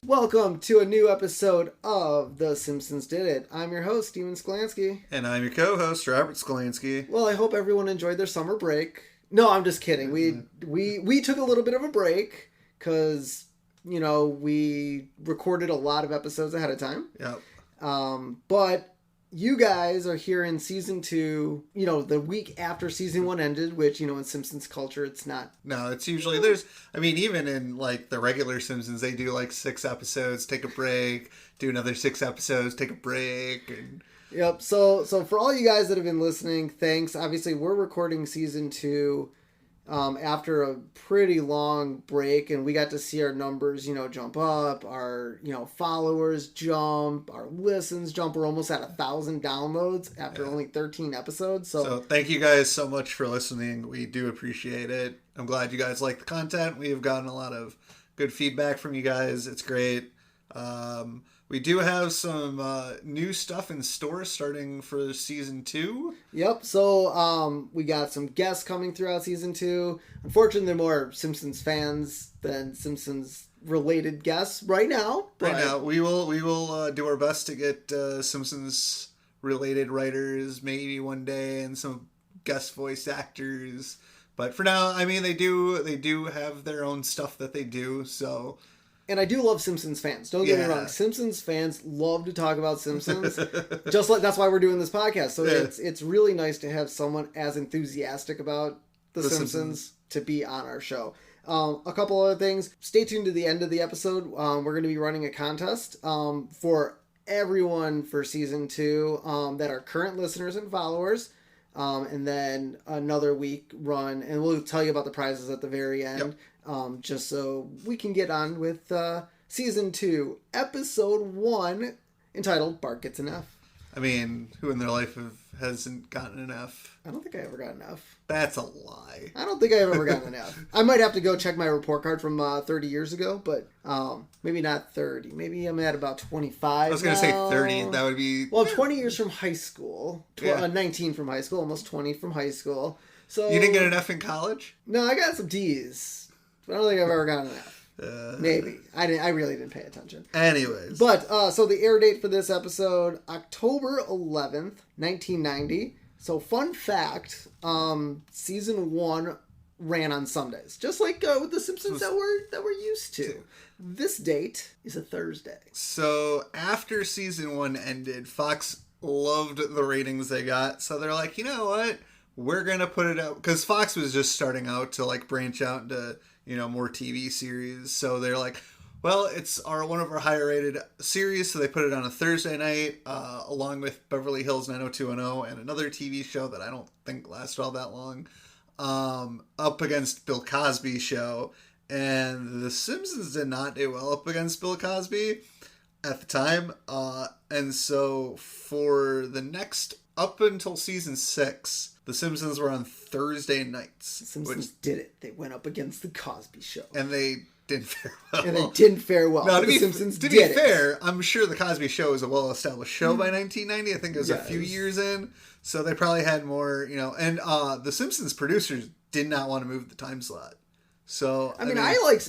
Welcome to a new episode of The Simpsons Did It. I'm your host, Steven Sklansky. And I'm your co-host, Robert Sklansky. Well, I hope everyone enjoyed their summer break. No, I'm just kidding. We took a little bit of a break because, you know, we recorded a lot of episodes ahead of time. Yep. But you guys are here in season 2, you know, the week after season 1 ended, which, you know, in Simpsons culture, it's not. No, it's usually, even in, like, the regular Simpsons, they do, like, 6 episodes, take a break, do another 6 episodes, take a break, and... Yep, so for all you guys that have been listening, thanks. Obviously, we're recording season 2 after a pretty long break, and we got to see our numbers, you know, jump up, our, you know, followers jump, our listens jump. We're almost at 1,000 downloads after only 13 episodes. So thank you guys so much for listening. We do appreciate it. I'm glad you guys like the content. We have gotten a lot of good feedback from you guys. It's great. We do have some new stuff in store starting for season 2. Yep, so we got some guests coming throughout season 2. Unfortunately, they're more Simpsons fans than Simpsons-related guests right now. Right now, we will do our best to get Simpsons-related writers maybe one day and some guest voice actors. But for now, I mean, they do have their own stuff that they do, so... And I do love Simpsons fans. Don't get me wrong. Simpsons fans love to talk about Simpsons. Just like that's why we're doing this podcast. So it's really nice to have someone as enthusiastic about the Simpsons to be on our show. A couple other things. Stay tuned to the end of the episode. We're going to be running a contest for everyone for season 2 that are current listeners and followers. And then another week run, and we'll tell you about the prizes at the very end. Yep. Just so we can get on with season 2, episode 1, entitled Bart Gets an F. I mean, who in their life hasn't gotten an F? I don't think I ever got an F. That's a lie. I don't think I've ever gotten an F. I might have to go check my report card from 30 years ago, but maybe not 30. Maybe I'm at about 25 I was going to say 30. That would be... Well, 20 years from high school. 19 from high school. Almost 20 from high school. So you didn't get an F in college? No, I got some D's. I don't think I've ever gotten an F. Maybe. I really didn't pay attention. Anyways. But, so the air date for this episode, October 11th, 1990. So, fun fact, season 1 ran on Sundays. Just like with the Simpsons that we're used to. This date is a Thursday. So, after season 1 ended, Fox loved the ratings they got. So, they're like, you know what? We're going to put it out. Because Fox was just starting out to, like, branch out into... you know, more TV series. So they're like, well, it's one of our higher rated series. So they put it on a Thursday night, along with Beverly Hills 90210 and another TV show that I don't think lasted all that long, up against Bill Cosby's show. And The Simpsons did not do well up against Bill Cosby at the time. And so for the next, up until season 6, The Simpsons were on Thursday nights. The Simpsons did it. They went up against The Cosby Show. And they didn't fare well. Now, to The be, Simpsons to did be fair, I'm sure The Cosby Show was a well-established show by 1990. I think it was a few years in. So they probably had more, you know. And The Simpsons producers did not want to move the time slot. So I mean, I like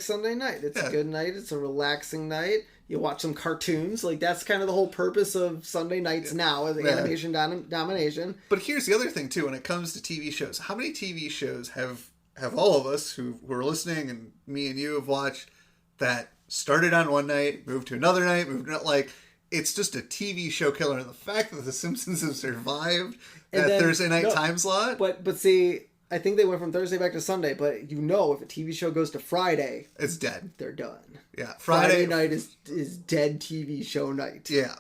Sunday night. It's a good night. It's a relaxing night. You watch some cartoons. Like, that's kind of the whole purpose of Sunday nights now, is animation domination. But here's the other thing, too, when it comes to TV shows. How many TV shows have all of us who are listening, and me and you have watched, that started on one night, moved to another night, like, it's just a TV show killer. And the fact that The Simpsons have survived that Thursday night time slot. But see... I think they went from Thursday back to Sunday, but you know, if a TV show goes to Friday, it's dead. They're done. Yeah, Friday night is dead TV show night. Yeah.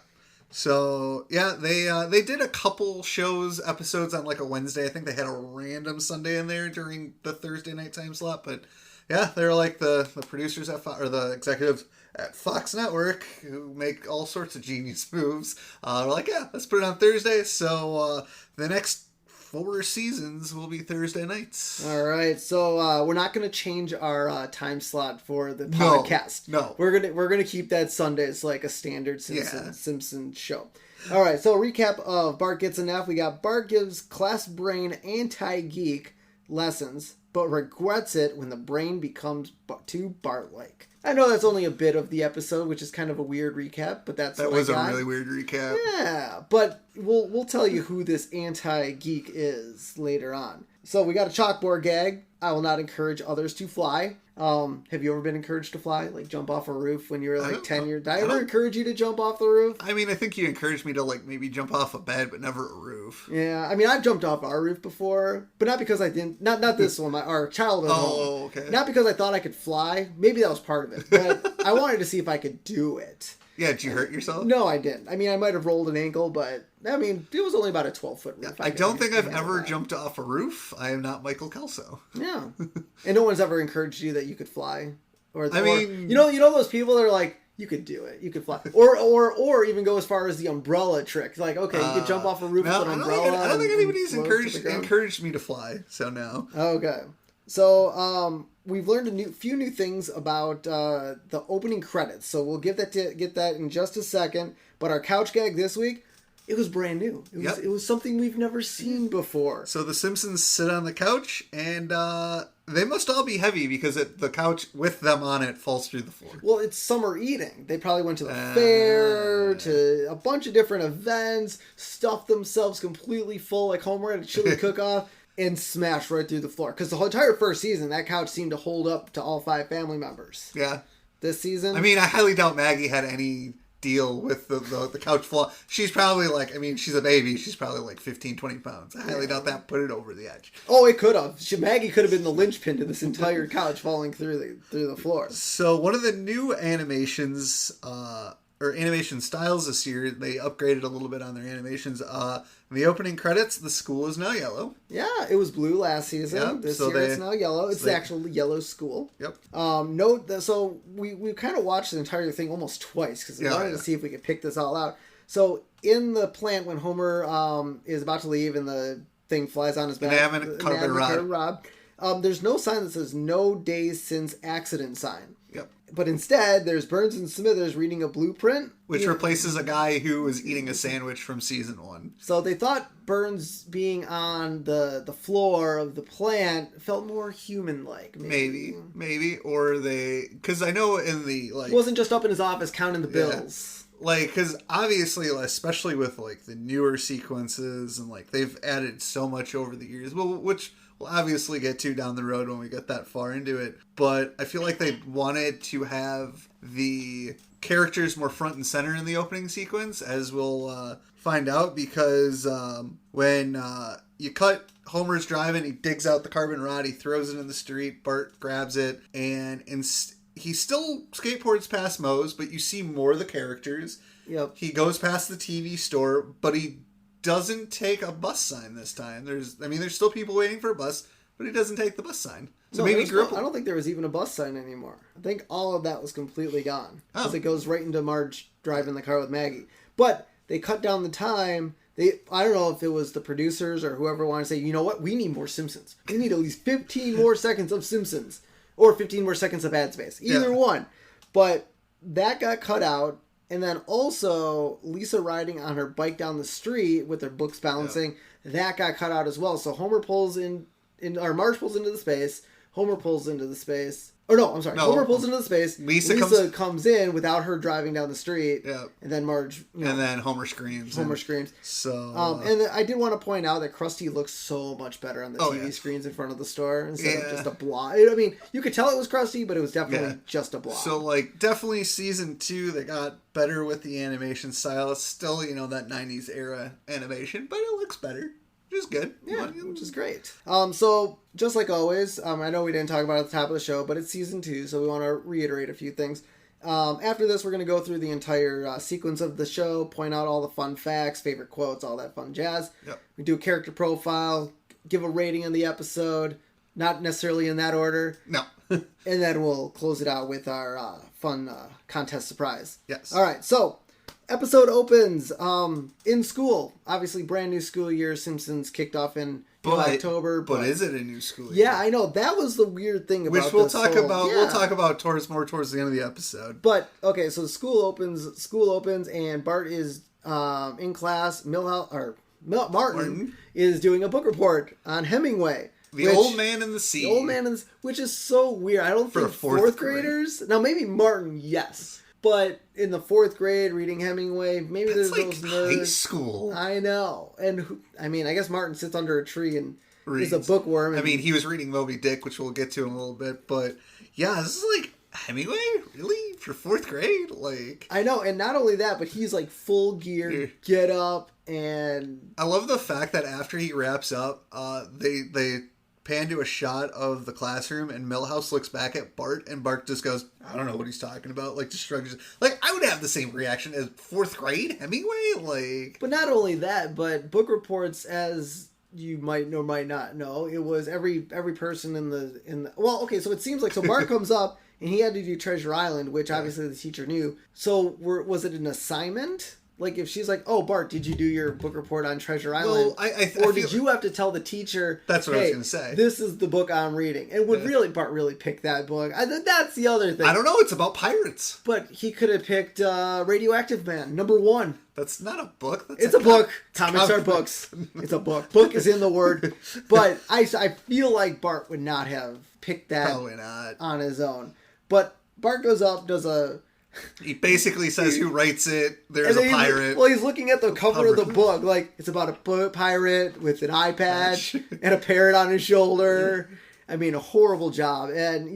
So yeah, they did a couple episodes on like a Wednesday. I think they had a random Sunday in there during the Thursday night time slot. But yeah, they're like the producers at or the executives at Fox Network who make all sorts of genius moves. They're like, yeah, let's put it on Thursday. So the next 4 seasons will be Thursday nights. All right, so we're not going to change our time slot for the podcast. No, we're gonna keep that Sundays like a standard Simpsons show. All right, so recap of Bart Gets an F. We got Bart gives class brain anti-geek lessons, but regrets it when the brain becomes too Bart-like. I know that's only a bit of the episode, which is kind of a weird recap, but that was a really weird recap. Yeah, but we'll tell you who this anti-geek is later on. So we got a chalkboard gag. I will not encourage others to fly. Have you ever been encouraged to fly? Like jump off a roof when you were like 10 years? Did I ever encourage you to jump off the roof? I mean, I think you encouraged me to like maybe jump off a bed, but never a roof. Yeah, I mean, I've jumped off our roof before, but not because I didn't. Not this one, our childhood home. Oh, okay. Not because I thought I could fly. Maybe that was part of it, but I wanted to see if I could do it. Yeah, did you hurt yourself? No, I didn't. I mean, I might have rolled an ankle, but I mean, it was only about a 12-foot roof. Yeah, I don't think I've ever jumped off a roof. I am not Michael Kelso. Yeah, and no one's ever encouraged you that you could fly. I mean, you know those people that are like, you could do it, you could fly, or even go as far as the umbrella trick. Like, okay, you could jump off a roof with an umbrella. I don't think anybody's encouraged me to fly. So no. Okay, so we've learned a few new things about the opening credits. So we'll get that in just a second. But our couch gag this week, it was brand new. It was something we've never seen before. So the Simpsons sit on the couch, and they must all be heavy because the couch with them on it falls through the floor. Well, it's summer eating. They probably went to the fair, to a bunch of different events, stuffed themselves completely full like Homer at a chili cook-off, and smashed right through the floor. Because the whole entire first season, that couch seemed to hold up to all 5 family members. Yeah. This season? I mean, I highly doubt Maggie had any deal with the couch fall. She's probably like, I mean, she's a baby. She's probably like 15, 20 pounds. I highly doubt that put it over the edge. Oh, it could have. Maggie could have been the linchpin to this entire couch falling through the floor. So one of the new animations, or animation styles this year, they upgraded a little bit on their animations. In the opening credits, the school is now yellow. Yeah, it was blue last season. Yep, this year it's now yellow. It's the actual yellow school. Yep. Note that, so we kind of watched the entire thing almost twice because we wanted to see if we could pick this all out. So in the plant when Homer is about to leave and the thing flies on his back, the carbon rod. There's no sign that says no days since accident sign. Yep. But instead, there's Burns and Smithers reading a blueprint. Which replaces a guy who was eating a sandwich from season 1. So they thought Burns being on the floor of the plant felt more human-like. Maybe. Or because I know in the, like... He wasn't just up in his office counting the bills. Like, because obviously, especially with, like, the newer sequences, and, like, they've added so much over the years, which we'll obviously get to down the road when we get that far into it. But I feel like they wanted to have the characters more front and center in the opening sequence, as we'll find out, because when you cut Homer's driving, he digs out the carbon rod, he throws it in the street, Bart grabs it, and he still skateboards past Moe's, but you see more of the characters. Yep. He goes past the TV store, but he doesn't take a bus sign this time. There's still people waiting for a bus, but he doesn't take the bus sign. So maybe he grew up. I don't think there was even a bus sign anymore. I think all of that was completely gone. Because it goes right into Marge driving the car with Maggie. But they cut down the time. I don't know if it was the producers or whoever wanted to say, you know what, we need more Simpsons. We need at least 15 more seconds of Simpsons. Or 15 more seconds of ad space. Either one. But that got cut out. And then also, Lisa riding on her bike down the street with her books balancing, that got cut out as well. So Homer pulls or Marge pulls into the space, Homer pulls into the space. Or no, I'm sorry. Homer pulls into the space. Lisa comes in without her driving down the street. Yeah. And then Marge... and then Homer screams. So... and I did want to point out that Krusty looks so much better on the TV screens in front of the store instead of just a blob. I mean, you could tell it was Krusty, but it was definitely just a blob. So, like, definitely season 2, they got better with the animation style. It's still, that 90s era animation, but it looks better. Which is good. Yeah, which is great. So, just like always, I know we didn't talk about it at the top of the show, but it's season 2, so we want to reiterate a few things. After this, we're going to go through the entire sequence of the show, point out all the fun facts, favorite quotes, all that fun jazz. Yep. We do a character profile, give a rating on the episode, not necessarily in that order. No. And then we'll close it out with our fun contest surprise. Yes. All right, so... Episode opens in school. Obviously, brand new school year. Simpsons kicked off in October. But is it a new school year? Yeah, I know. That was the weird thing about which we'll talk about. Yeah. We'll talk about more towards the end of the episode. But okay, so the school opens, and Bart is in class. Martin is doing a book report on Hemingway. The Old Man in the Sea. The Old Man in the Sea, which is so weird. I don't think fourth graders... Now, maybe Martin, yes. But in the 4th grade, reading Hemingway, maybe That's there's like those nerds. High school. I know. And, I guess Martin sits under a tree and is a bookworm. And, he was reading Moby Dick, which we'll get to in a little bit. But, yeah, this is like... Hemingway? Really? For 4th grade? Like... I know, and not only that, but he's like full gear, get up, and... I love the fact that after he wraps up, they pan to a shot of the classroom, and Milhouse looks back at Bart, and Bart just goes, I don't know what he's talking about, like, just shrugs. Like, I would have the same reaction as 4th grade Hemingway, like... But not only that, but book reports, as... you might or might not know, it was every person in the well, okay, so it seems like, so Bart comes up and he had to do Treasure Island, which obviously the teacher knew. So was it an assignment? Like, if she's like, oh, Bart, did you do your book report on Treasure Island? Well, did you have to tell the teacher, that's what I was going to say. This is the book I'm reading? And would Bart really pick that book? That's the other thing. I don't know. It's about pirates. But he could have picked Radioactive Man, #1. That's not a book. It's a book. Comics are books. It's a book. Book is in the word. But I feel like Bart would not have picked that Probably not. On his own. But Bart goes up, does a... He basically says who writes it. There's a pirate. He's looking at the cover of the book. Like, it's about a pirate with an eye patch and a parrot on his shoulder. A horrible job. And,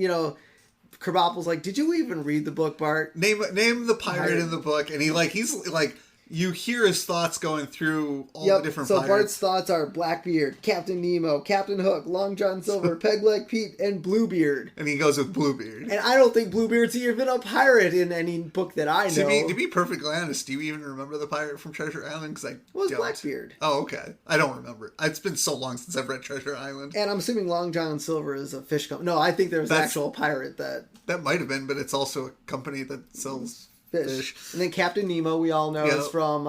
Kerbopple's like, did you even read the book, Bart? Name the pirate in the book. And he's like... You hear his thoughts going through all the different pirates. So Bart's thoughts are Blackbeard, Captain Nemo, Captain Hook, Long John Silver, Pegleg Pete, and Bluebeard. And he goes with Bluebeard. And I don't think Bluebeard's even a pirate in any book that I know. To be perfectly honest, do you even remember the pirate from Treasure Island? Because it was Blackbeard. Oh, okay. I don't remember. It's been so long since I've read Treasure Island. And I'm assuming Long John Silver is a fish company. No, I think there's an actual pirate that... That might have been, but it's also a company that sells... Fish. And then Captain Nemo, we all know, is from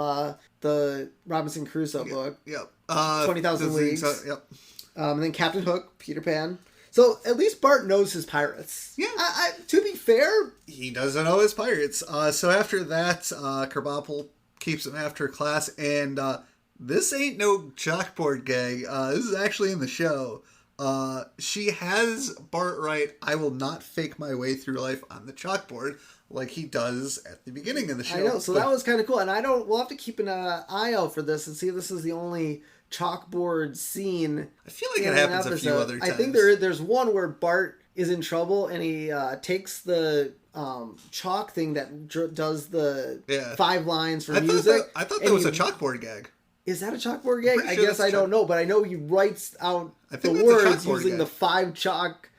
the Robinson Crusoe book. Yep. 20,000 Leagues. Yep. And then Captain Hook, Peter Pan. So at least Bart knows his pirates. Yeah. To be fair, he doesn't know his pirates. So after that, Kerbopple keeps him after class, and this ain't no chalkboard gag. This is actually in the show. She has Bart write, I will not fake my way through life on the chalkboard, like he does at the beginning of the show. I know, so that was kind of cool. And we'll have to keep an eye out for this and see if this is the only chalkboard scene. I feel like it happens a few other times. I think there's one where Bart is in trouble and he takes the chalk thing that does the 5 lines for music. I thought that was a chalkboard gag. Is that a chalkboard gag? I guess I don't know, but I know he writes out the words using the 5 chalk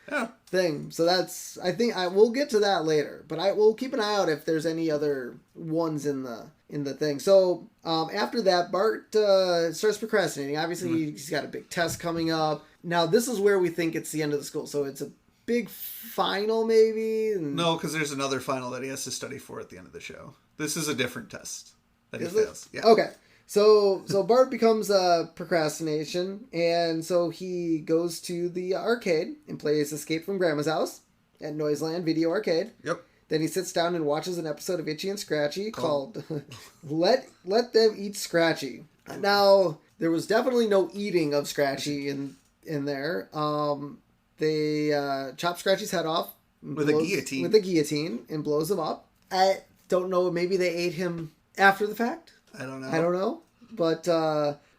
thing. So we'll get to that later, but we'll keep an eye out if there's any other ones in the thing. So after that, Bart starts procrastinating. Obviously, he's got a big test coming up. Now this is where we think it's the end of the school. So it's a big final, maybe. No, because there's another final that he has to study for at the end of the show. This is a different test that he fails. Yeah. Okay. So Bart becomes procrastination, and so he goes to the arcade and plays Escape from Grandma's House at Noiseland Video Arcade. Yep. Then he sits down and watches an episode of Itchy and Scratchy called Let Them Eat Scratchy. Now, there was definitely no eating of Scratchy in there. They chop Scratchy's head off with a guillotine. With a guillotine and blows him up. I don't know, maybe they ate him after the fact? I don't know. But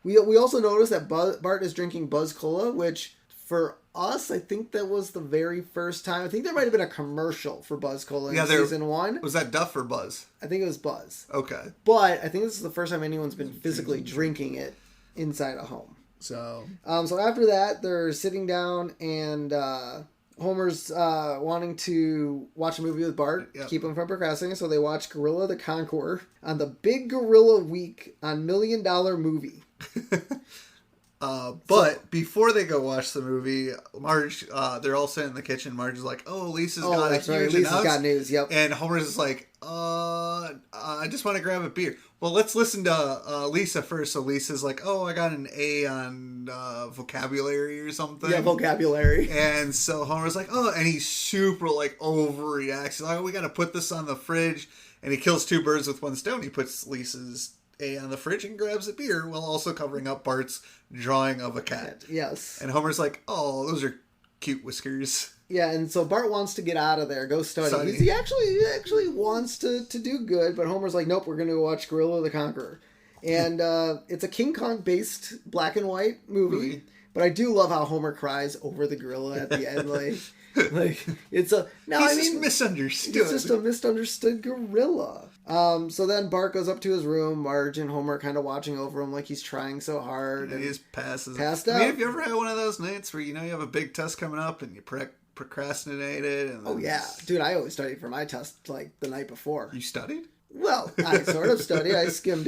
we also noticed that Bart is drinking Buzz Cola, which for us, I think that was the very first time. I think there might have been a commercial for Buzz Cola in season 1. Was that Duff or Buzz? I think it was Buzz. Okay. But I think this is the first time anyone's been physically drinking it inside a home. So after that, they're sitting down and Homer's wanting to watch a movie with Bart to keep him from procrastinating, so they watch Gorilla the Conqueror on the Big Gorilla Week on $1 Million Movie. But before they go watch the movie, Marge, they're all sitting in the kitchen. Marge is like, "Oh, Lisa's got a huge Lisa's got news." Yep. And Homer's is like, I just want to grab a beer." Well, let's listen to Lisa first. So Lisa's like, "Oh, I got an A on vocabulary or something." Yeah, vocabulary. And so Homer's like, "Oh," and he super like overreacts. He's like, "Oh, we got to put this on the fridge." And he kills 2 birds with 1 stone. He puts Lisa's on the fridge and grabs a beer while also covering up Bart's drawing of a cat. Yes. And Homer's like, oh, those are cute whiskers. Yeah, and so Bart wants to get out of there, go study. He actually wants to do good, but Homer's like, nope, we're going to watch Gorilla the Conqueror. And it's a King Kong-based black and white movie. But I do love how Homer cries over the gorilla at the end. Like it's a... He's misunderstood. It's just a misunderstood gorilla. So then Bart goes up to his room. Marge and Homer kind of watching over him like he's trying so hard. And he just passed out. I mean, have you ever had one of those nights where you have a big test coming up and you procrastinated? And oh, yeah. Dude, I always studied for my test like the night before. You studied? Well, I sort of studied. I skimmed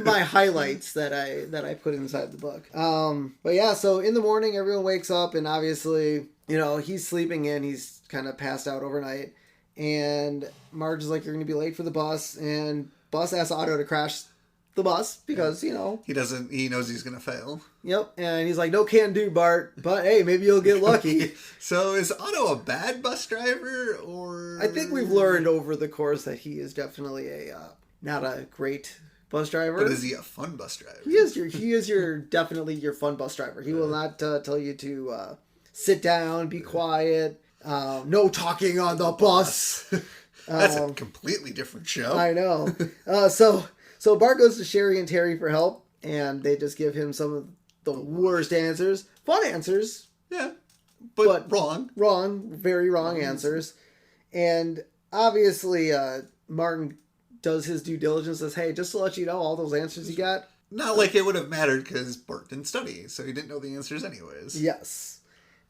my highlights that I put inside the book. But yeah, so in the morning, everyone wakes up, and obviously, he's sleeping in. He's kind of passed out overnight, and Marge is like, "You're going to be late for the bus," and Bus asks Otto to crash the bus because he knows he's going to fail. Yep, and he's like, "No can do, Bart, but hey, maybe you'll get lucky." So is Otto a bad bus driver, or? I think we've learned over the course that he is definitely not a great bus driver. But is he a fun bus driver? He is definitely your fun bus driver. He will not tell you to sit down, be quiet, no talking on the bus. That's a completely different show. I know. So Bart goes to Sherry and Terry for help, and they just give him some of the worst answers. Fun answers. Yeah, but wrong. Wrong. Very wrong answers. And obviously, Martin does his due diligence, says, hey, just to let you know, all those answers you got. Not like it would have mattered because Bart didn't study, so he didn't know the answers anyways. Yes.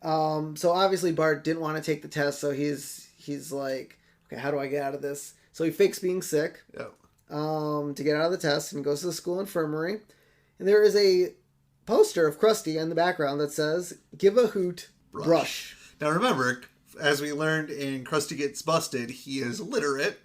So obviously Bart didn't want to take the test, so he's like, okay, how do I get out of this? So he fakes being sick. Yep. To get out of the test, and goes to the school infirmary. And there is a poster of Krusty in the background that says, give a hoot, brush. Now remember, as we learned in Krusty Gets Busted, he is literate.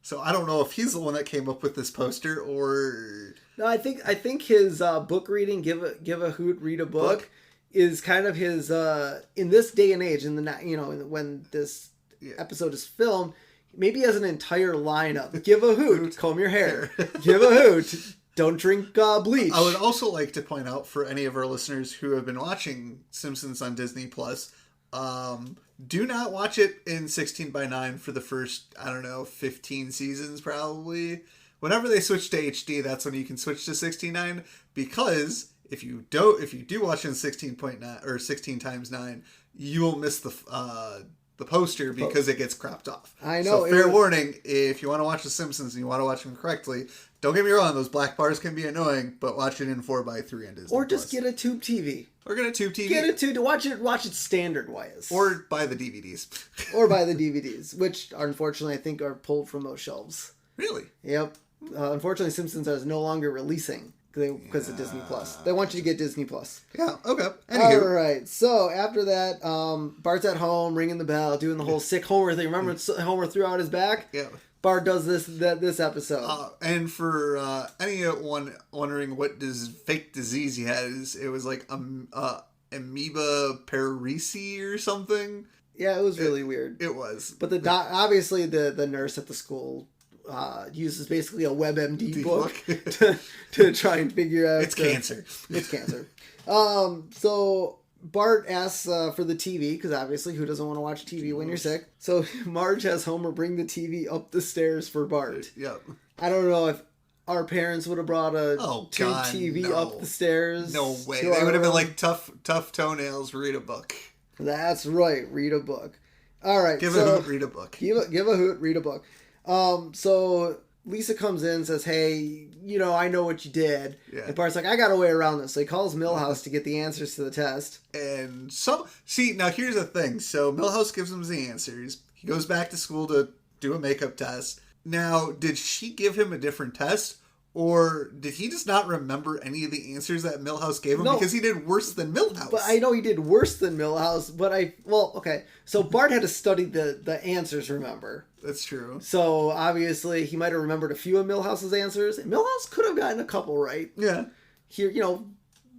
So I don't know if he's the one that came up with this poster or... No, I think his book reading, give a hoot, read a book, is kind of his, in this day and age, when this episode is filmed, maybe as an entire lineup. Give a hoot, comb your hair. Give a hoot, don't drink bleach. I would also like to point out for any of our listeners who have been watching Simpsons on Disney Plus, do not watch it in 16:9 for the first, 15 seasons probably. Whenever they switch to HD, that's when you can switch to 16:9, because if you do watch it in 16.9 or 16x9, you will miss the poster because it gets cropped off. I know. So fair warning, if you want to watch The Simpsons and you want to watch them correctly, don't get me wrong, those black bars can be annoying, but watch it in 4:3 on Disney. Or just get a tube TV. Or get a tube TV. Get a tube to watch it standard-wise. Or buy the DVDs. Or buy the DVDs, which unfortunately I think are pulled from those shelves. Really? Yep. Unfortunately, Simpsons is no longer releasing because of Disney Plus. They want you to get Disney Plus. Yeah, okay. Anywho. All right. So after that, Bart's at home, ringing the bell, doing the whole sick Homer thing. Remember Homer threw out his back? Yeah. Bart does this episode. And for anyone wondering what fake disease he has, it was like amoeba parisi or something. Yeah, it was really weird. It was. But obviously the nurse at the school uses basically a WebMD book to try and figure out... It's cancer. It's cancer. So Bart asks for the TV, because obviously who doesn't want to watch TV when you're sick? So Marge has Homer bring the TV up the stairs for Bart. Yep. I don't know if our parents would have brought a tube TV up the stairs. No way. They would have been like, tough toenails, read a book. That's right, read a book. All right. Give a hoot, read a book. Give a hoot, read a book. So Lisa comes in and says, hey, I know what you did. Yeah. And Bart's like, I got a way around this. So he calls Milhouse to get the answers to the test. And now here's the thing. So Milhouse gives him the answers. He goes back to school to do a makeup test. Now, did she give him a different test? Or did he just not remember any of the answers that Milhouse gave him? No, because he did worse than Milhouse. But I know he did worse than Milhouse, but okay. So Bart had to study the answers, remember? That's true. So obviously he might have remembered a few of Milhouse's answers. And Milhouse could have gotten a couple right. Yeah. Here,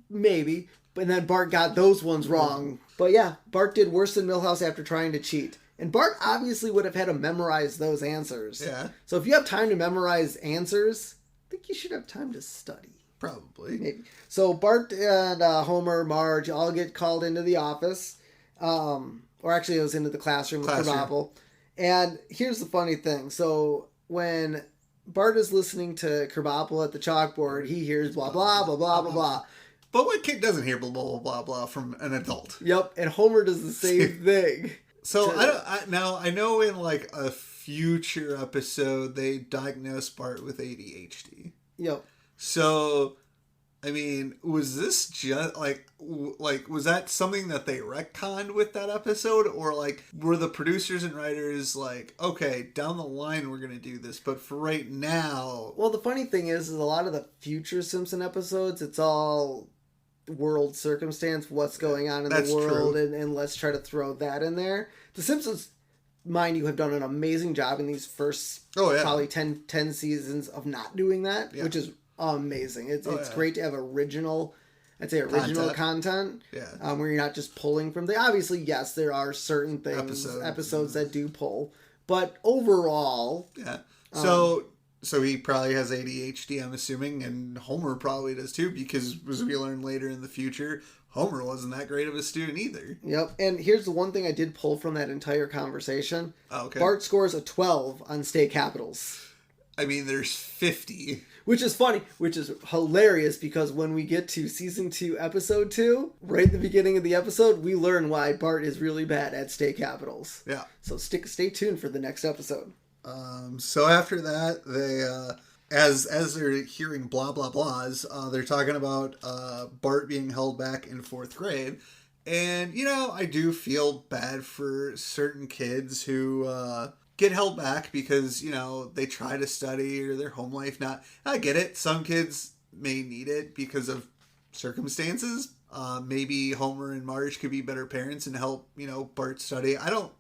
maybe. But then Bart got those ones wrong. But yeah, Bart did worse than Milhouse after trying to cheat. And Bart obviously would have had to memorize those answers. Yeah. So if you have time to memorize answers... think you should have time to study. Probably. Maybe. So Bart and Homer, Marge all get called into the office. Or actually it was into the classroom with Krabappel. And here's the funny thing. So when Bart is listening to Krabappel at the chalkboard, he hears blah, blah, blah, blah, blah, blah. But what kid doesn't hear blah, blah, blah, blah from an adult? Yep, and Homer does the same thing. So I know in like a future episode, they diagnose Bart with ADHD. Yep. So, I mean, was this just like was that something that they retconned with that episode, or like were the producers and writers like, okay, down the line we're gonna do this, but for right now? Well, the funny thing is a lot of the future Simpson episodes, it's all world circumstance, what's going on in the world, and let's try to throw that in there. The Simpsons, mind you, have done an amazing job in these first probably 10 seasons of not doing that, which is amazing. It's great to have original content. Yeah. Where you're not just pulling from obviously, yes, there are certain things, episodes that do pull, but overall. Yeah. So he probably has ADHD, I'm assuming, and Homer probably does too, because as we learn later in the future, Homer wasn't that great of a student either. Yep. And here's the one thing I did pull from that entire conversation. Oh, okay. Bart scores a 12 on state capitals. I mean, there's 50. Which is funny, which is hilarious, because when we get to season 2, episode 2, right at the beginning of the episode, we learn why Bart is really bad at state capitals. Yeah. So stay tuned for the next episode. So after that, they, as they're hearing blah, blah, blahs, they're talking about Bart being held back in 4th grade. And, you know, I do feel bad for certain kids who get held back because, you know, they try to study or their home life not. I get it. Some kids may need it because of circumstances. Maybe Homer and Marge could be better parents and help, you know, Bart study. I don't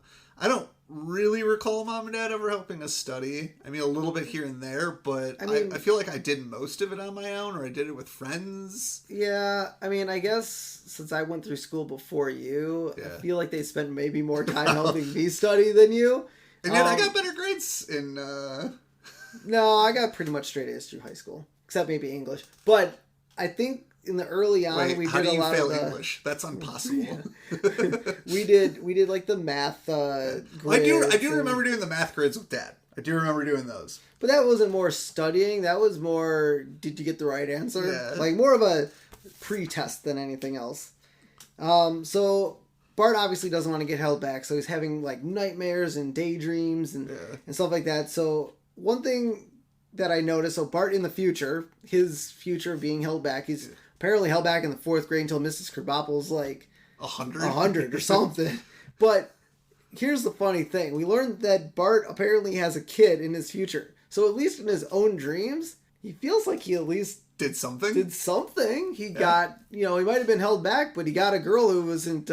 really recall Mom and Dad ever helping us study. I mean, a little bit here and there, but I feel like I did most of it on my own, or I did it with friends. Yeah, I mean, I guess since I went through school before you, I feel like they spent maybe more time helping me study than you. And yet I got better grades in... No, I got pretty much straight A's through high school, except maybe English. But I think in the early on, we did a lot of English? That's impossible. Yeah. we did like the math grids. I do remember doing the math grids with Dad. I do remember doing those. But that wasn't more studying. That was more, did you get the right answer? Yeah. Like more of a pre-test than anything else. So Bart obviously doesn't want to get held back, so he's having like nightmares and daydreams and stuff like that. So one thing that I noticed, so Bart in the future, his future being held back, he's apparently held back in the 4th grade until Mrs. Krabappel's like 100 or something. But here's the funny thing. We learned that Bart apparently has a kid in his future. So at least in his own dreams, he feels like he at least did something. He got, you know, he might have been held back, but he got a girl who wasn't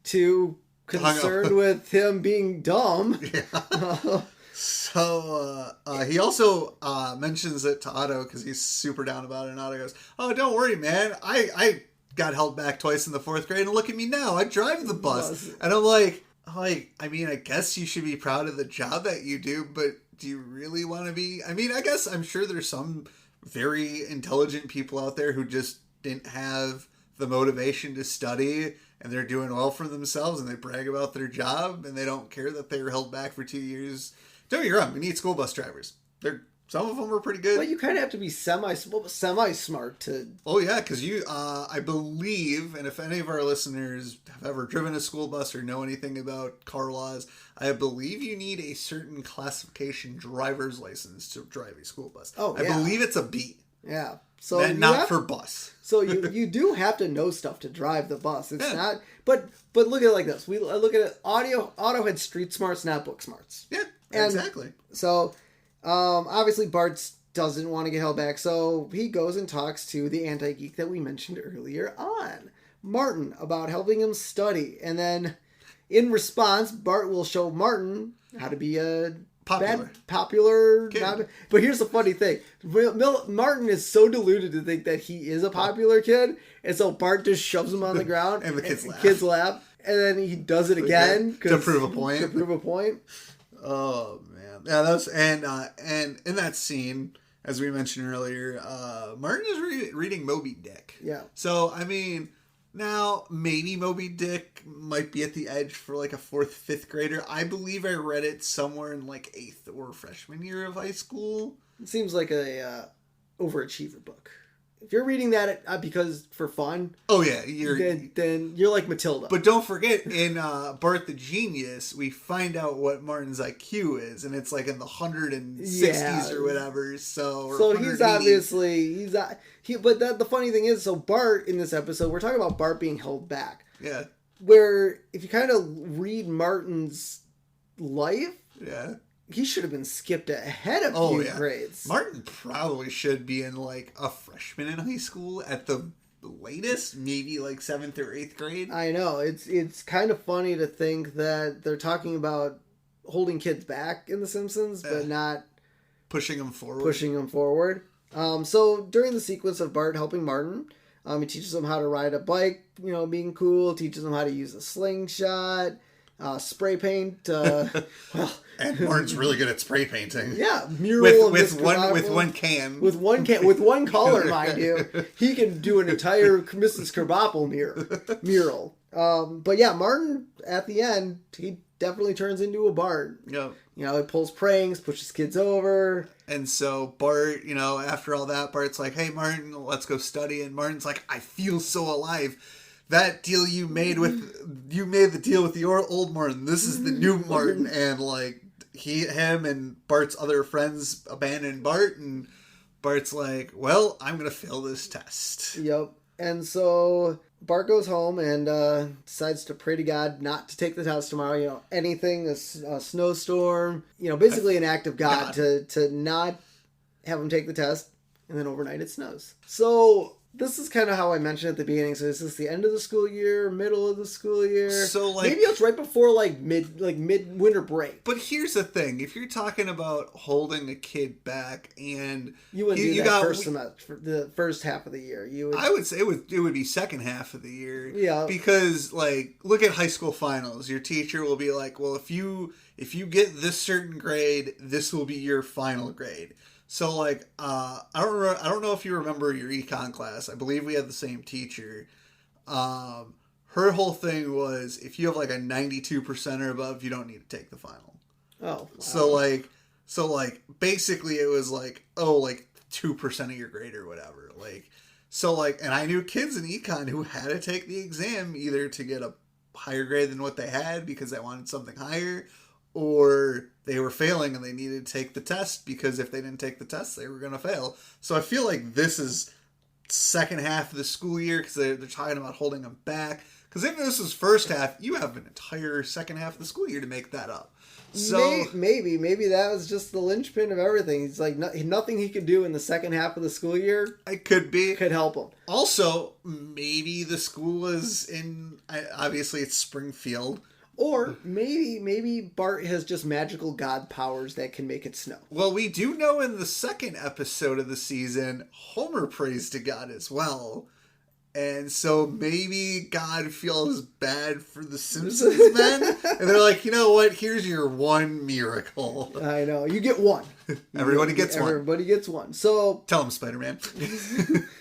too concerned with him being dumb. Yeah. So, he also mentions it to Otto because he's super down about it, and Otto goes, "Oh, don't worry, man. I got held back twice in the 4th grade, and look at me now. I drive the bus." And I'm like, I mean, I guess you should be proud of the job that you do, but do you really want to be? I mean, I guess I'm sure there's some very intelligent people out there who just didn't have the motivation to study, and they're doing well for themselves, and they brag about their job, and they don't care that they were held back for 2 years. Don't get me wrong, we need school bus drivers. Some of them are pretty good. Well, you kind of have to be semi-smart to... Oh, yeah, because I believe, and if any of our listeners have ever driven a school bus or know anything about car laws, I believe you need a certain classification driver's license to drive a school bus. Oh, yeah. I believe it's a B. Yeah. So not for bus. So you do have to know stuff to drive the bus. It's not... But look at it like this. I look at it. Otto had street smarts, not book smarts. Yeah, exactly. So... obviously Bart doesn't want to get held back, so he goes and talks to the anti-geek that we mentioned earlier on, Martin, about helping him study. And then, in response, Bart will show Martin how to be a popular kid. But here's the funny thing. Martin is so deluded to think that he is a popular kid, and so Bart just shoves him on the ground, and the kids laugh. And then he does it again. To prove a point. Oh, man. Yeah, that's and in that scene, as we mentioned earlier, Martin is reading Moby Dick. Yeah. So, I mean, now maybe Moby Dick might be at the edge for like a 4th, 5th grader. I believe I read it somewhere in like 8th or freshman year of high school. It seems like a overachiever book. If you're reading that because for fun, oh yeah, then you're like Matilda. But don't forget, in Bart the Genius, we find out what Martin's IQ is, and it's like in the 160s or whatever. So he's obviously But the funny thing is, so Bart in this episode, we're talking about Bart being held back. Yeah. Where if you kind of read Martin's life, yeah. He should have been skipped ahead of few grades. Martin probably should be in like a freshman in high school at the latest, maybe like 7th or 8th grade. I know. It's kind of funny to think that they're talking about holding kids back in The Simpsons, but not pushing them forward. So during the sequence of Bart helping Martin, he teaches him how to ride a bike, being cool, teaches him how to use a slingshot, spray paint, and Martin's really good at spray painting. Yeah, mural with one can, with one color, mind you. He can do an entire Mrs. Krabappel mural. But yeah, Martin at the end, he definitely turns into a Bart. Yeah, he pulls pranks, pushes kids over. And so Bart, after all that, Bart's like, "Hey, Martin, let's go study." And Martin's like, "I feel so alive. That deal you made the deal with the old Martin. This is the new Martin." And like him and Bart's other friends abandon Bart, and Bart's like, "Well, I'm gonna fail this test." Yep. And so Bart goes home and decides to pray to God not to take the test tomorrow. Anything, a snowstorm, basically an act of God to not have him take the test. And then overnight it snows. So this is kind of how I mentioned at the beginning. So is this the end of the school year, middle of the school year? So like maybe it's right before mid winter break. But here's the thing: if you're talking about holding a kid back, and you wouldn't do that first semester, the first half of the year. I would say it would be second half of the year. Yeah, because look at high school finals. Your teacher will be like, "Well, if you get this certain grade, this will be your final grade." So, I don't know if you remember your econ class. I believe we had the same teacher. Her whole thing was, if you have a 92% or above, you don't need to take the final. Oh. Wow. So basically it was 2% of your grade or whatever. And I knew kids in econ who had to take the exam either to get a higher grade than what they had because they wanted something higher, or they were failing and they needed to take the test because if they didn't take the test, they were going to fail. So I feel like this is second half of the school year because they're talking about holding them back. Because if this is first half, you have an entire second half of the school year to make that up. So maybe that was just the linchpin of everything. It's like nothing he could do in the second half of the school year. It could help him. Also, maybe the school is obviously it's Springfield. Or maybe Bart has just magical god powers that can make it snow. Well, we do know in the second episode of the season, Homer prays to God as well. And so maybe God feels bad for the Simpsons men. And they're like, you know what? Here's your one miracle. I know. You get one. Everybody gets one. Everybody gets one. So tell him, Spider-Man.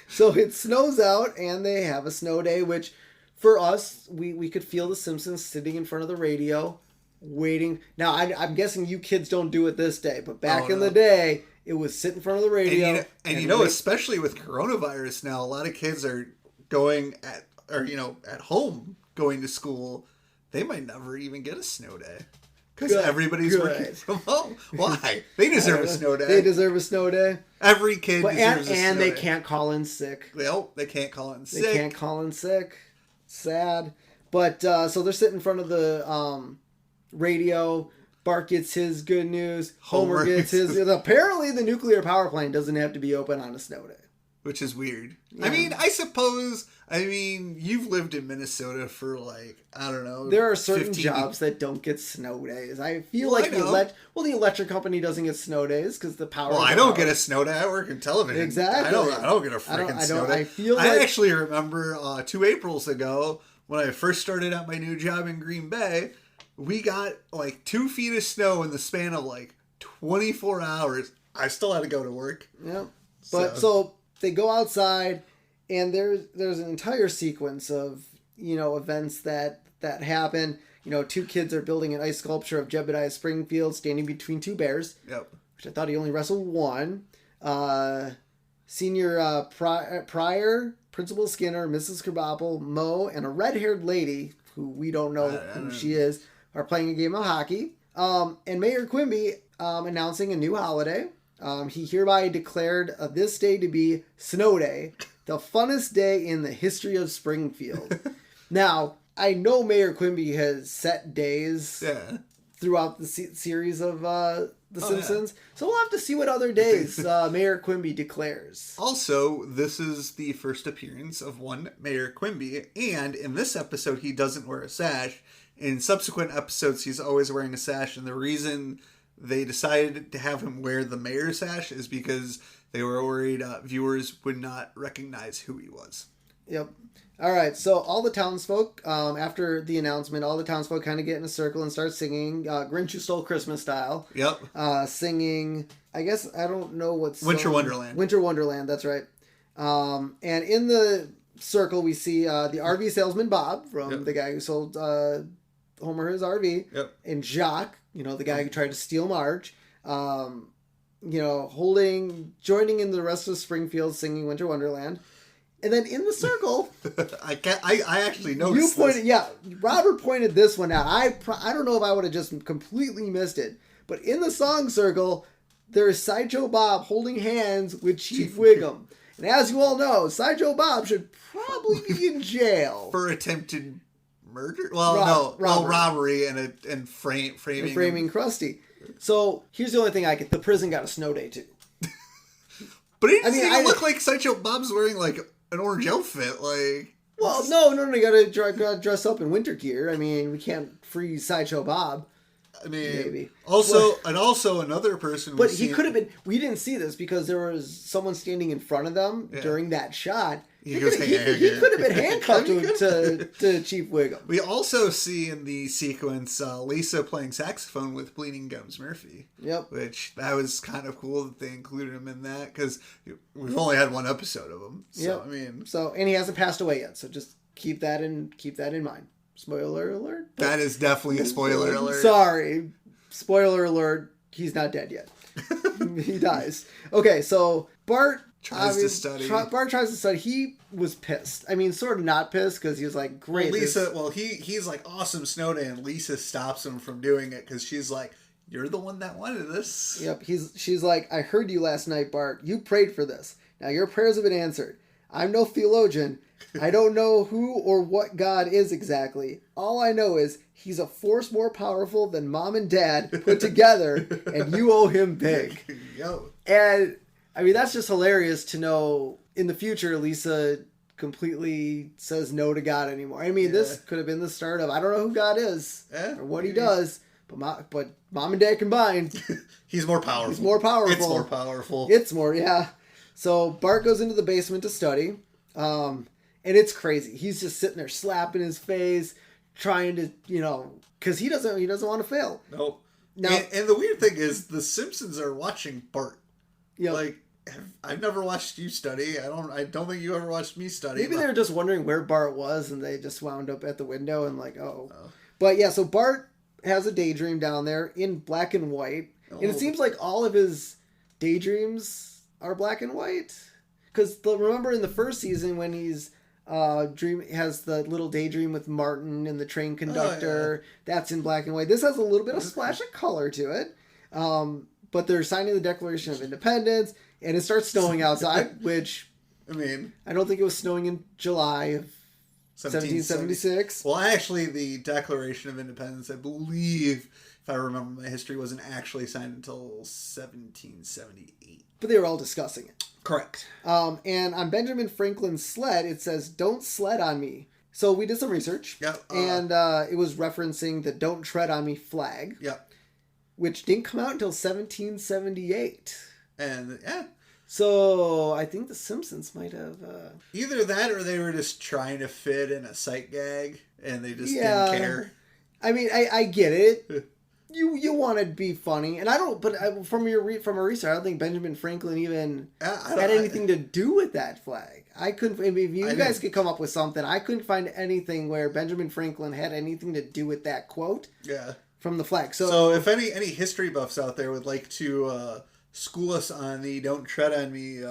So it snows out and they have a snow day, which... For us, we could feel the Simpsons sitting in front of the radio, waiting. Now, I'm guessing you kids don't do it this day, but back in the day, it was sit in front of the radio. And especially with coronavirus now, a lot of kids are at home going to school. They might never even get a snow day. Because everybody's working from home. Why? They deserve a snow day. They deserve a snow day. Every kid deserves a snow day. And they can't call in sick. Nope, they can't call in sick. They can't call in sick. Sad. But so they're sitting in front of the radio. Bart gets his good news. Homer gets his. Apparently the nuclear power plant doesn't have to be open on a snow day. Which is weird. Yeah. I suppose you've lived in Minnesota for I don't know. There are certain jobs that don't get snow days. I feel the electric company doesn't get snow days because the power. Well, I don't get a snow day. I work in television. Exactly. I don't get a freaking snow day. I actually remember 2 Aprils ago when I first started at my new job in Green Bay, we got 2 feet of snow in the span of 24 hours. I still had to go to work. Yeah. But so they go outside, and there's an entire sequence of, events that happen. Two kids are building an ice sculpture of Jebediah Springfield standing between two bears. Yep. Which I thought he only wrestled one. Senior Pryor, Principal Skinner, Mrs. Krabappel, Mo, and a red-haired lady, who we don't know who she is, are playing a game of hockey. And Mayor Quimby announcing a new holiday. He hereby declared this day to be Snow Day, the funnest day in the history of Springfield. Now, I know Mayor Quimby has set days throughout the series of The Simpsons, so we'll have to see what other days Mayor Quimby declares. Also, this is the first appearance of one Mayor Quimby, and in this episode, he doesn't wear a sash. In subsequent episodes, he's always wearing a sash, and the reason they decided to have him wear the mayor's sash is because they were worried viewers would not recognize who he was. Yep. All right, so all the townsfolk, after the announcement, all the townsfolk kind of get in a circle and start singing Grinch Who Stole Christmas style. Yep. Singing, I guess, I don't know what's... Winter Wonderland. Winter Wonderland, that's right. And in the circle, we see the RV salesman Bob, from the guy who sold Homer his RV. Yep. And Jacques, the guy who tried to steal Marge. Joining in the rest of Springfield singing Winter Wonderland. And then in the circle, I actually noticed. You pointed, this. Robert pointed this one out. I don't know if I would have just completely missed it, but in the song circle, there's Sideshow Bob holding hands with Chief Wiggum, and as you all know, Sideshow Bob should probably be in jail for attempted murder. Well, robbery and framing Krusty. So here's the only thing I get: the prison got a snow day too. But it didn't look like Sideshow Bob's wearing like an orange outfit, like... Well, no, you gotta dress up in winter gear. I mean, we can't freeze Sideshow Bob. I mean, maybe. Also another person... But he could have been... We didn't see this because there was someone standing in front of them during that shot. He could have been handcuffed to Chief Wiggum. We also see in the sequence Lisa playing saxophone with Bleeding Gums Murphy. Yep. Which, that was kind of cool that they included him in that, because we've only had one episode of him. So, yep. I mean... and he hasn't passed away yet, so just keep that in mind. Spoiler alert. That is definitely a spoiler alert. Sorry. Spoiler alert. He's not dead yet. He dies. Okay, so Bart... Bart tries to study. He was pissed. I mean, sort of not pissed, because he was like, great. Well, he's like, awesome snow day, and Lisa stops him from doing it, because she's like, you're the one that wanted this. Yep. She's like, I heard you last night, Bart. You prayed for this. Now your prayers have been answered. I'm no theologian. I don't know who or what God is exactly. All I know is he's a force more powerful than Mom and Dad put together, and you owe him big. Yo. And... I mean, that's just hilarious to know in the future Lisa completely says no to God anymore. I mean, this could have been the start of, I don't know who God is or what he does, but Mom and Dad combined. He's more powerful. He's more powerful. It's more powerful. It's more, yeah. So Bart goes into the basement to study, and it's crazy. He's just sitting there slapping his face, trying to, because he doesn't want to fail. Nope. Now, and the weird thing is, the Simpsons are watching Bart. Yeah. Like, I've never watched you study. I don't think you ever watched me study. Maybe they were just wondering where Bart was, and they just wound up at the window and like, oh. But yeah, so Bart has a daydream down there in black and white. And it seems like all of his daydreams are black and white. Because remember in the first season when he's has the little daydream with Martin and the train conductor, that's in black and white. This has a little bit of splash of color to it. But they're signing the Declaration of Independence, and it starts snowing outside, which, I mean... I don't think it was snowing in July of 1776. Well, actually, the Declaration of Independence, I believe, if I remember my history, wasn't actually signed until 1778. But they were all discussing it. Correct. And on Benjamin Franklin's sled, it says, "Don't sled on me." So we did some research, and it was referencing the "Don't tread on me" flag. Yep. Which didn't come out until 1778. And, So, I think The Simpsons might have... Either that, or they were just trying to fit in a sight gag, and they just didn't care. I mean, I get it. you want to be funny, and I don't. But from a research, I don't think Benjamin Franklin even had anything to do with that flag. I couldn't. I mean, if you guys could come up with something, I couldn't find anything where Benjamin Franklin had anything to do with that quote. Yeah. From the flag. So if any history buffs out there would like to school us on the "Don't tread on me"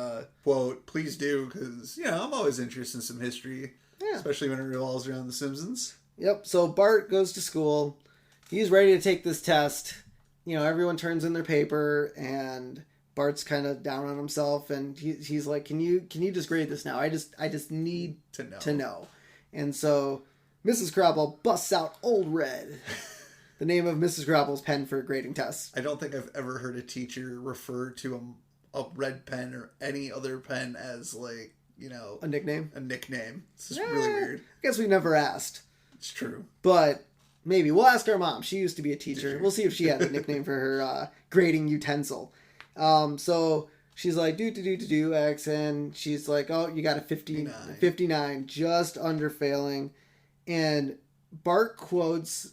quote, please do, because I'm always interested in some history, especially when it revolves around The Simpsons. Yep. So Bart goes to school. He's ready to take this test. Everyone turns in their paper, and Bart's kind of down on himself, and he's like, "Can you just grade this now? I just need to know." And so Mrs. Krabappel busts out Old Red. The name of Mrs. Krabappel's pen for grading tests. I don't think I've ever heard a teacher refer to a red pen or any other pen as a nickname. A nickname. This is really weird. I guess we never asked. It's true. But maybe we'll ask our mom. She used to be a teacher. We'll see if she had a nickname for her grading utensil. So she's like, do X, and she's like, oh, you got a 59, just under failing, and Bart quotes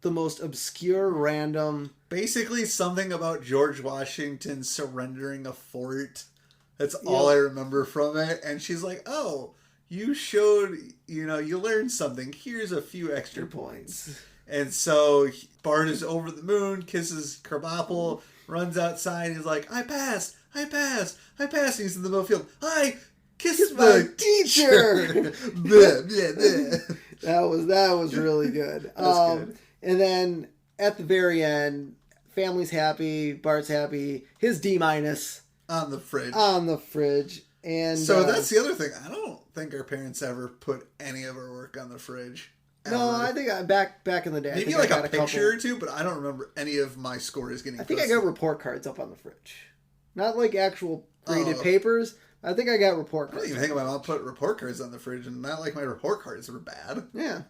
the most obscure random, basically something about George Washington surrendering a fort. That's all I remember from it. And she's like, oh, you showed, you learned something, here's a few extra points. And so Bart is over the moon, kisses Krabappel, runs outside, he's like, I passed. He's in the middle of the field, I kissed my teacher. Bleh, bleh, bleh. That was really good. Good. And then at the very end, family's happy, Bart's happy, his D- on the fridge. And so that's the other thing. I don't think our parents ever put any of our work on the fridge. Ever. No, I think back in the day. Maybe I got a picture or two, but I don't remember any of my scores getting posted. I got report cards up on the fridge. Not like actual graded papers. I think I got report cards. I don't even think my mom put report cards on the fridge, and not like my report cards were bad. Yeah.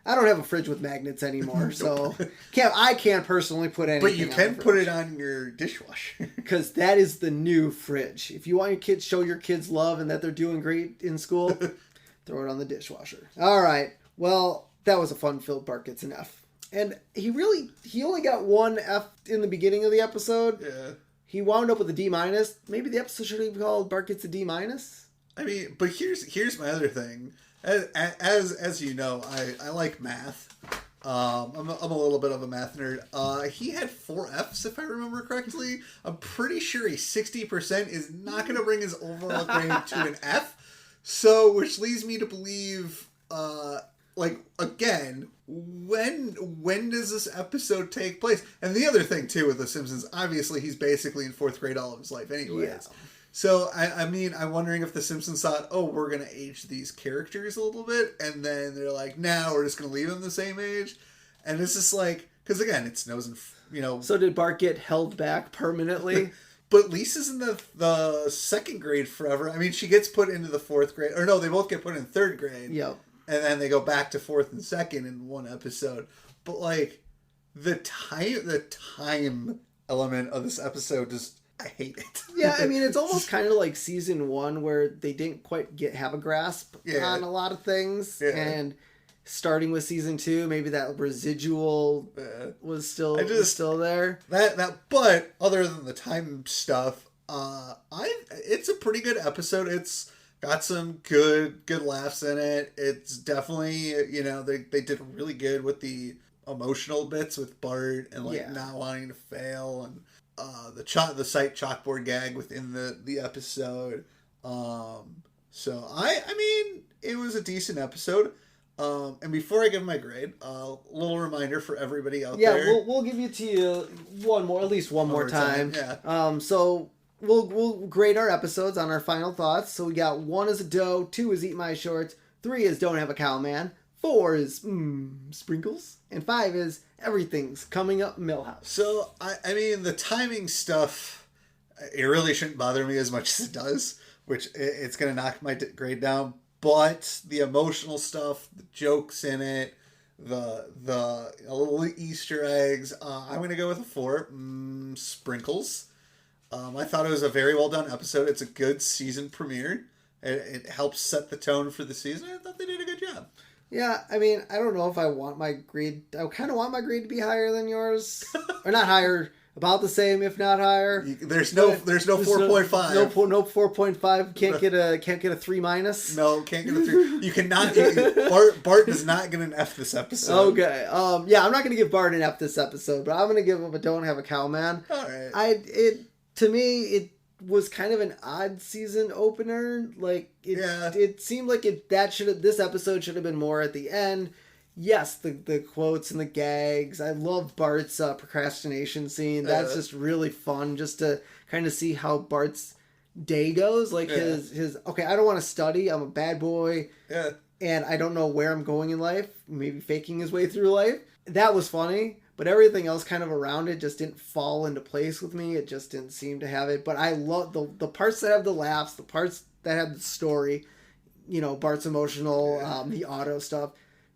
I don't have a fridge with magnets anymore, so I can't personally put anything. But you can put it on your dishwasher, because that is the new fridge. If you want your kids, show your kids love and that they're doing great in school, throw it on the dishwasher. All right. Well, that was a fun-filled Bart Gets an F, and he only got one F in the beginning of the episode. Yeah. He wound up with a D-. Maybe the episode should have been called Bart Gets a D-. I mean, but here's my other thing. As you know, I like math. I'm a little bit of a math nerd. He had 4 Fs, if I remember correctly. I'm pretty sure a 60% is not going to bring his overall grade to an F. So, which leads me to believe, again, when does this episode take place? And the other thing too with The Simpsons, obviously he's basically in 4th grade all of his life, anyways. Yeah. So, I mean, I'm wondering if The Simpsons thought, oh, we're going to age these characters a little bit, and then they're like, nah, we're just going to leave them the same age. And it's just like, because again, it's nose and, So did Bart get held back permanently? But Lisa's in the 2nd grade forever. I mean, she gets put into the 4th grade. Or no, they both get put in 3rd grade. Yep. And then they go back to 4th and 2nd in one episode. But, the time element of this episode just... I hate it. Yeah, I mean, it's almost kind of like season 1 where they didn't quite have a grasp on a lot of things. Yeah. And starting with season 2, maybe that residual was still there. But other than the time stuff, it's a pretty good episode. It's got some good laughs in it. It's definitely, they did really good with the emotional bits with Bart and not wanting to fail, and the sight chalkboard gag within the episode. So I mean, it was a decent episode. And before I give my grade, a little reminder for everybody out there. Yeah, we'll give it to you at least one more time. Yeah. So we'll grade our episodes on our final thoughts. So we got 1 is a dough, 2 is eat my shorts, 3 is don't have a cow man, 4 is sprinkles, and 5 is everything's coming up Millhouse. So, I mean, the timing stuff, it really shouldn't bother me as much as it does, which it's going to knock my grade down. But the emotional stuff, the jokes in it, the little Easter eggs, I'm going to go with a 4. Sprinkles. I thought it was a very well done episode. It's a good season premiere. It helps set the tone for the season. I thought they did a good job. Yeah, I mean, I don't know if I want my grade. I kind of want my grade to be higher than yours, or not higher, about the same, if not higher. There's no 4.5. No 4.5. Can't get a 3 minus. No, can't get a 3. You cannot. Bart does not get an F this episode. Okay. Yeah, I'm not gonna give Bart an F this episode, but I'm gonna give him a Don't Have a Cow Man. All right. To me it was kind of an odd season opener. Like it seemed like this episode should have been more at the end. Yes, the quotes and the gags. I love Bart's procrastination scene. That's just really fun, just to kind of see how Bart's day goes. Like his okay, I don't want to study. I'm a bad boy. Yeah. And I don't know where I'm going in life. Maybe faking his way through life. That was funny. But everything else kind of around it just didn't fall into place with me. It just didn't seem to have it. But I love the parts that have the laughs, the parts that have the story. You know, Bart's emotional, the auto stuff.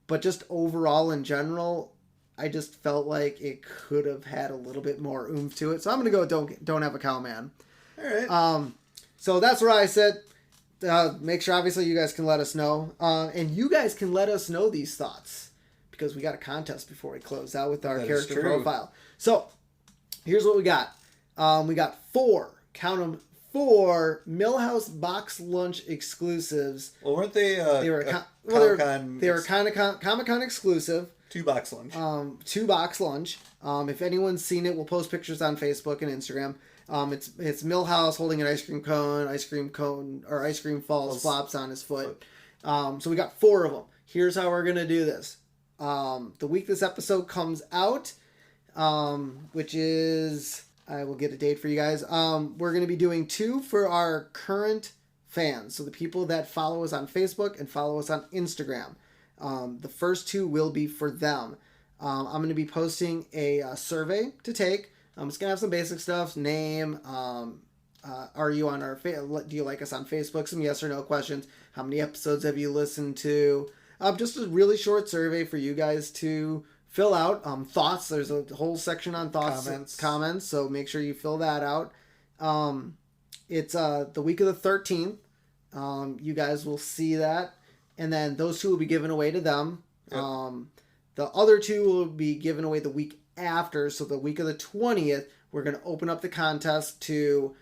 But just overall, in general, I just felt like it could have had a little bit more oomph to it. So I'm going to go Don't Have a Cow Man. All right. So that's where I said, make sure, obviously, you guys can let us know. And you guys can let us know these thoughts. Because we got a contest before we close out with our character profile. So, here's what we got. We got 4 Millhouse box lunch exclusives. Well, weren't they? They were Comic-Con exclusive. 2 box lunch. 2 box lunch. If anyone's seen it, we'll post pictures on Facebook and Instagram. It's Millhouse holding an ice cream falls flops on his foot. So we got 4 of them. Here's how we're gonna do this. The week this episode comes out, which is, I will get a date for you guys. We're going to be doing 2 for our current fans. So the people that follow us on Facebook and follow us on Instagram. The first 2 will be for them. I'm going to be posting a survey to take. It's going to have some basic stuff. Name, are you on our, do you like us on Facebook? Some yes or no questions. How many episodes have you listened to? Just a really short survey for you guys to fill out. Thoughts. There's a whole section on thoughts, comments. So make sure you fill that out. It's the week of the 13th. You guys will see that. And then those 2 will be given away to them. Yep. The other 2 will be given away the week after. So the week of the 20th, we're going to open up the contest to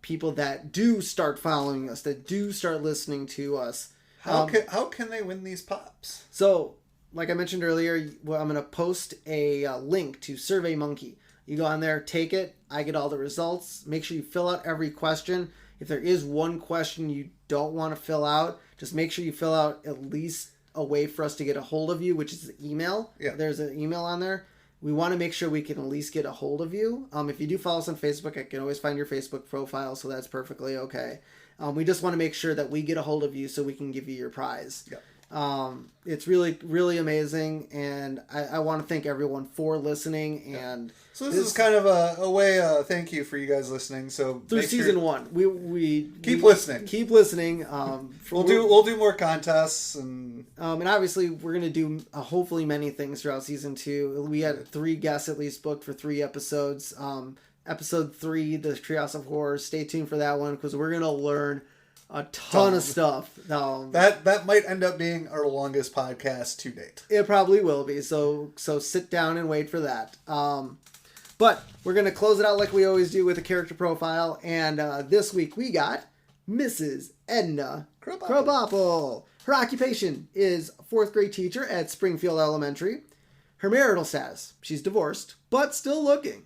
people that do start following us, that do start listening to us. How can they win these pops? So, like I mentioned earlier, I'm going to post a link to SurveyMonkey. You go on there, take it. I get all the results. Make sure you fill out every question. If there is one question you don't want to fill out, just make sure you fill out at least a way for us to get a hold of you, which is the email. Yeah. There's an email on there. We want to make sure we can at least get a hold of you. If you do follow us on Facebook, I can always find your Facebook profile, so that's perfectly okay. We just want to make sure that we get a hold of you so we can give you your prize. Yep. It's really, really amazing, and I want to thank everyone for listening. And so this is kind of a way, thank you for you guys listening. So through season 1, we keep listening. Keep listening. We'll do more contests and obviously we're gonna do hopefully many things throughout season 2. We had 3 guests at least booked for 3 episodes. Episode 3, the Treehouse of Horror. Stay tuned for that one because we're gonna learn a ton of stuff. That might end up being our longest podcast to date. It probably will be. So sit down and wait for that. But we're gonna close it out like we always do with a character profile. And this week we got Mrs. Edna Krabappel. Her occupation is 4th grade teacher at Springfield Elementary. Her marital status: she's divorced but still looking.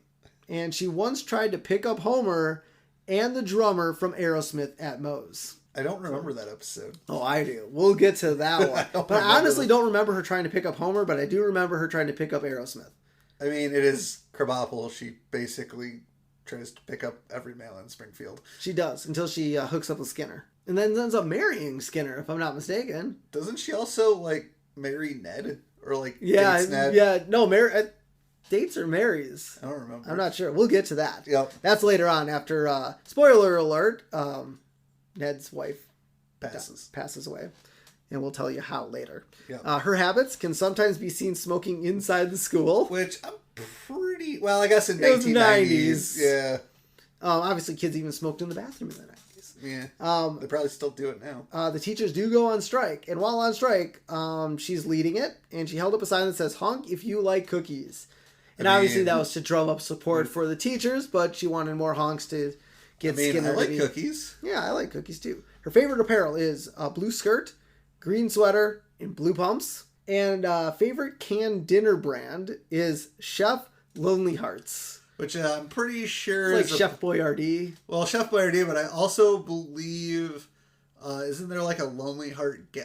And she once tried to pick up Homer and the drummer from Aerosmith at Moe's. I don't remember that episode. Oh, I do. We'll get to that one. But I honestly don't remember her trying to pick up Homer, but I do remember her trying to pick up Aerosmith. I mean, it is Krabappel. She basically tries to pick up every male in Springfield. She does, until she hooks up with Skinner. And then ends up marrying Skinner, if I'm not mistaken. Doesn't she also, marry Ned? Or, dates Ned? Yeah, no, dates or marries? I don't remember. I'm not sure. We'll get to that. Yep. That's later on after, spoiler alert, Ned's wife passes away. And we'll tell you how later. Yep. Her habits can sometimes be seen smoking inside the school. Which I'm I guess in 1990s. Yeah. Obviously, kids even smoked in the bathroom in the 90s. Yeah. They probably still do it now. The teachers do go on strike. And while on strike, she's leading it. And she held up a sign that says, "Honk if you like cookies." And obviously that was to drum up support for the teachers, but she wanted more honks to get Skinner. I like cookies. Yeah, I like cookies too. Her favorite apparel is a blue skirt, green sweater, and blue pumps. And favorite canned dinner brand is Chef Lonely Hearts. Which I'm pretty sure it's like Chef Boyardee. Well, Chef Boyardee, but I also believe, isn't there like a Lonely Heart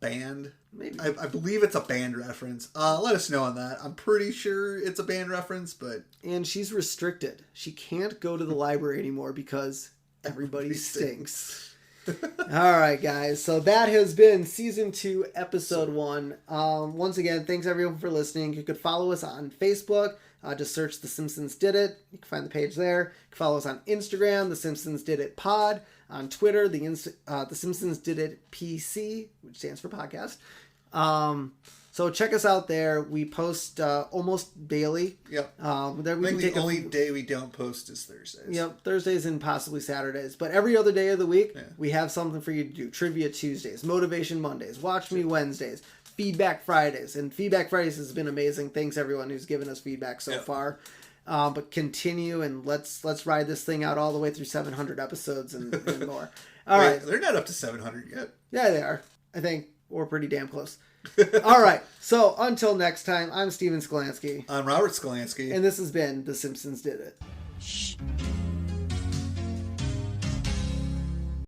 band? Maybe. I believe it's a band reference. Let us know on that. I'm pretty sure it's a band reference, but... And she's restricted. She can't go to the library anymore because everybody stinks. All right, guys. So that has been Season 2, Episode 1. Once again, thanks everyone for listening. You could follow us on Facebook. Just search The Simpsons Did It. You can find the page there. You can follow us on Instagram, The Simpsons Did It Pod. On Twitter, The Simpsons Did It PC, which stands for podcast. So check us out there. We post almost daily. Yep. The only day we don't post is Thursdays. Yep, Thursdays and possibly Saturdays. But every other day of the week, we have something for you to do. Trivia Tuesdays, Motivation Mondays, Watch Me Wednesdays, Feedback Fridays. And Feedback Fridays has been amazing. Thanks everyone who's given us feedback so far. But continue and let's ride this thing out all the way through 700 episodes and more. All right. They're not up to 700 yet. Yeah, they are. I think we're pretty damn close. All right. So until next time, I'm Steven Skolansky. I'm Robert Skolansky. And this has been The Simpsons Did It. Shh.